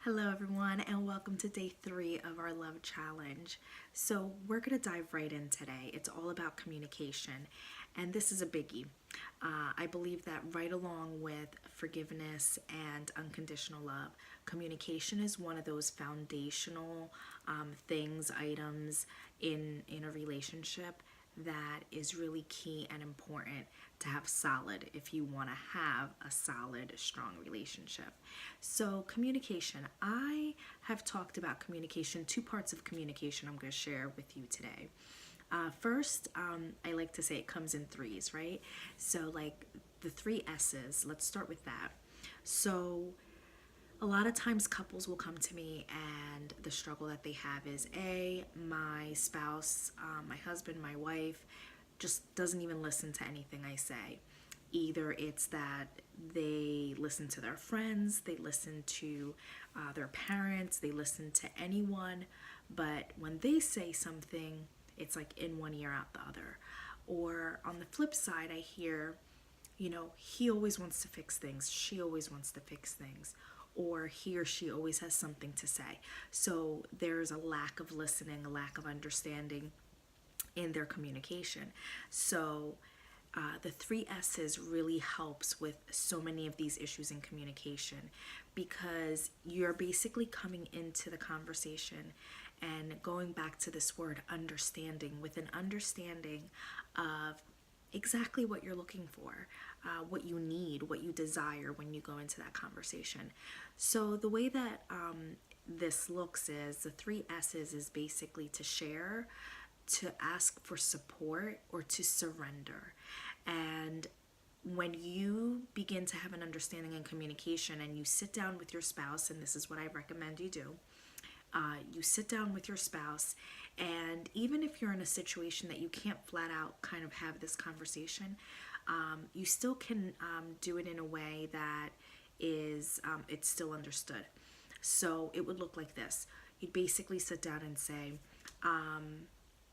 Hello, everyone, and welcome to day 3 of our love challenge. So, we're going to dive right in today. It's all about communication, and this is a biggie. I believe that right along with forgiveness and unconditional love, communication is one of those foundational items in a relationship that is really key and important to have solid if you want to have a solid, strong relationship. So, communication. I have talked about communication, two parts of communication I'm going to share with you today. First, I like to say it comes in threes, right? So, like the three S's, let's start with that. So, a lot of times couples will come to me and the struggle that they have is my spouse, my husband, my wife just doesn't even listen to anything I say. Either it's that they listen to their friends, they listen to their parents, they listen to anyone, but when they say something, it's like in one ear out the other. Or on the flip side, I hear, he always wants to fix things, she always wants to fix things, or he or she always has something to say. So there's a lack of listening, a lack of understanding in their communication. So the three S's really helps with so many of these issues in communication because you're basically coming into the conversation and going back to this word understanding with an understanding of exactly what you're looking for, what you need, what you desire when you go into that conversation. So the way that this looks is the three S's is basically to share, to ask for support, or to surrender. And when you begin to have an understanding and communication and you sit down with your spouse, and this is what I recommend you do, you sit down with your spouse, and even if you're in a situation that you can't flat out kind of have this conversation, you still can do it in a way that is it's still understood. So it would look like this. You'd basically sit down and say,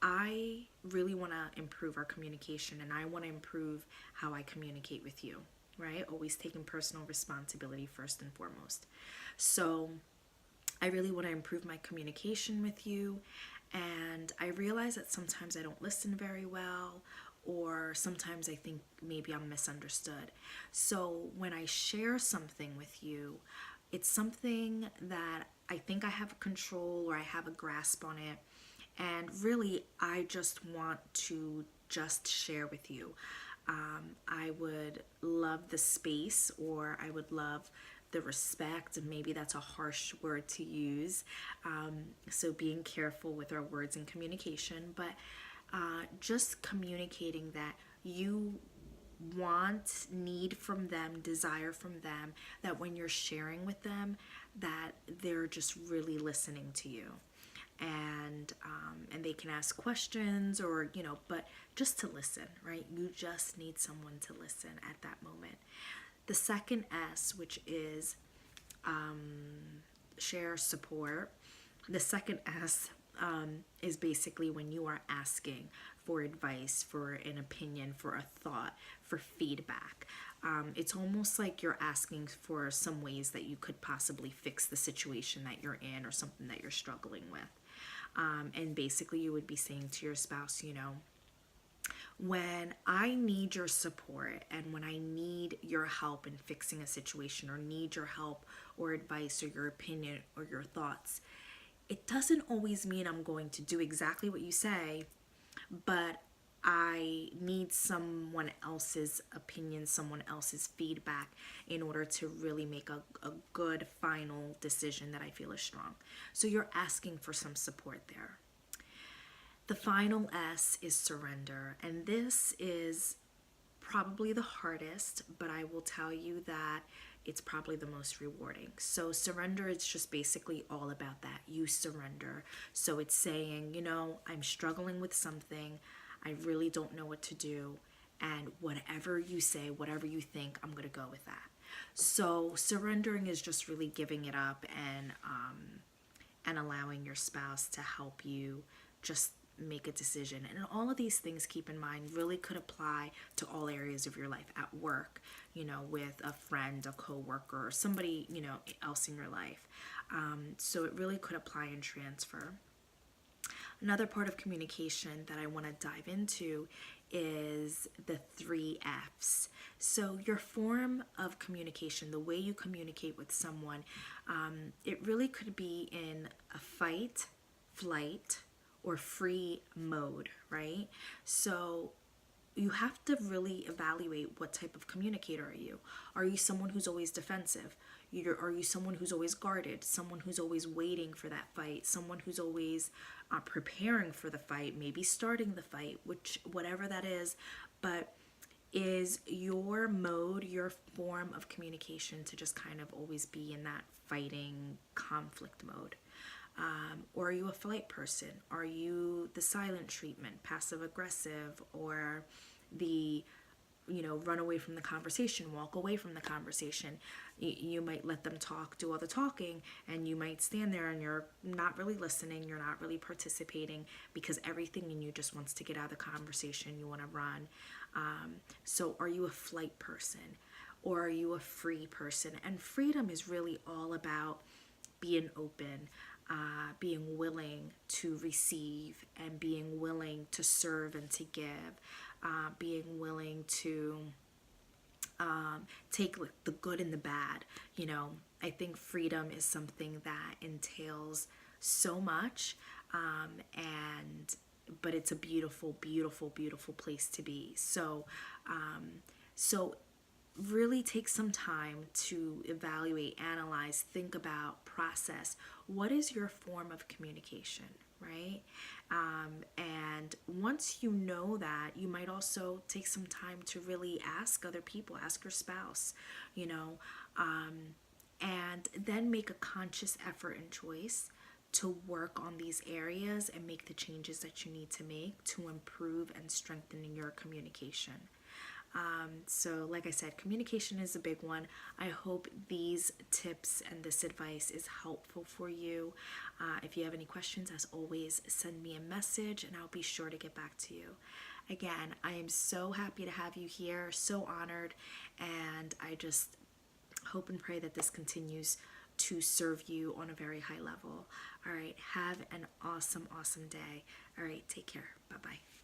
I really want to improve our communication and I want to improve how I communicate with you, right? Always taking personal responsibility first and foremost. So I really want to improve my communication with you, and I realize that sometimes I don't listen very well, or sometimes I think maybe I'm misunderstood. So when I share something with you, it's something that I think I have control or I have a grasp on it, and really I just want to just share with you. I would love the space, or I would love the respect, and maybe that's a harsh word to use. So being careful with our words and communication, but just communicating that you want, need from them, desire from them, that when you're sharing with them, that they're just really listening to you. And they can ask questions, or but just to listen, right? You just need someone to listen at that moment. The second S, which is share, support. The second S is basically when you are asking for advice, for an opinion, for a thought, for feedback. It's almost like you're asking for some ways that you could possibly fix the situation that you're in or something that you're struggling with. And basically, you would be saying to your spouse, when I need your support and when I need your help in fixing a situation, or need your help or advice or your opinion or your thoughts, it doesn't always mean I'm going to do exactly what you say, but I need someone else's opinion, someone else's feedback in order to really make a good final decision that I feel is strong. So you're asking for some support there. The final S is surrender, and this is probably the hardest, but I will tell you that it's probably the most rewarding. So surrender is just basically all about that. You surrender. So it's saying, I'm struggling with something. I really don't know what to do. And whatever you say, whatever you think, I'm going to go with that. So surrendering is just really giving it up and allowing your spouse to help you just make a decision. And all of these things, keep in mind, really could apply to all areas of your life. At work, with a friend, a coworker, or somebody, else in your life. So it really could apply and transfer. Another part of communication that I want to dive into is the 3 F's. So your form of communication, the way you communicate with someone, it really could be in a fight, flight, or free mode, right? So you have to really evaluate what type of communicator are you. Are you someone who's always defensive? Are you someone who's always guarded? Someone who's always waiting for that fight? Someone who's always preparing for the fight, maybe starting the fight, whatever that is. But is your mode, your form of communication, to just kind of always be in that fighting conflict mode? Or are you a flight person? Are you the silent treatment, passive aggressive, or the run away from the conversation, walk away from the conversation? You might let them talk, do all the talking, and you might stand there and you're not really listening, you're not really participating, because everything in you just wants to get out of the conversation, you want to run. So are you a flight person, or are you a free person? And freedom is really all about being open, being willing to receive, and being willing to serve and to give, being willing to take the good and the bad. I think freedom is something that entails so much, but it's a beautiful, beautiful, beautiful place to be. So really take some time to evaluate, analyze, think about, process. What is your form of communication, right? And once you know that, you might also take some time to really ask other people, ask your spouse, and then make a conscious effort and choice to work on these areas and make the changes that you need to make to improve and strengthen your communication. So like I said, communication is a big one. I hope these tips and this advice is helpful for you. If you have any questions, as always, send me a message and I'll be sure to get back to you. Again, I am so happy to have you here, so honored, and I just hope and pray that this continues to serve you on a very high level. All right, have an awesome, awesome day. All right, take care. Bye-bye.